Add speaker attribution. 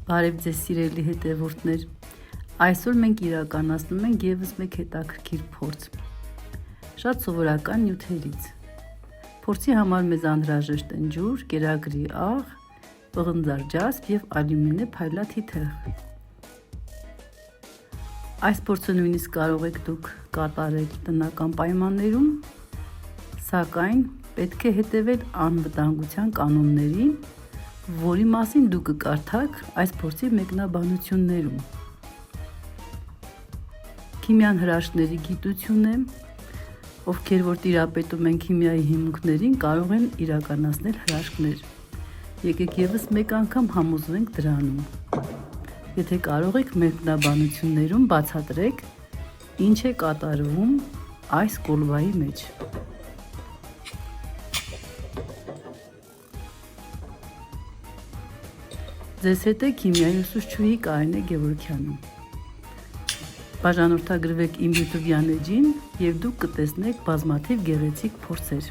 Speaker 1: Բարև ձեզ սիրելի հետևորդներ, այսօր մենք իրականացնում ենք ևս մեկ հետաքրքիր փորձ, շատ սովորական նյութերից։ Փորձի համար մեզ անհրաժեշտ են ջուր, կերակրի աղ, պղնձար ջասպ և ալյումինե փայլատի թեղ։ Այս փորձը նույնիսկ կարող եք դուք կատարել տնական պայմաններում, սակայն պետք է հետևել անվտանգության կանոններին, որի մասին դուք կկարդաք այս փորձի մեկնաբանություններում։ Քիմիան հրաշքների գիտություն է, ովքեր որ տիրապետում են քիմիայի հիմունքներին, կարող են իրականացնել հրաշքներ։ Եկեք ևս մեկ անգամ համոզվենք դրանում։ Եթե կարող եք մեկնաբանություններում բացատրեք, ինչ է կատարվում այս կոլբայի մեջ։ Ձեզ հետ է քիմիայի ուսուցչուհի Կարինե Գևորգյանը։ Բաժանորդագրվեք իմ YouTube-յան էջին և դուք կտեսնեք բազմաթիվ գեղեցիկ փորձեր։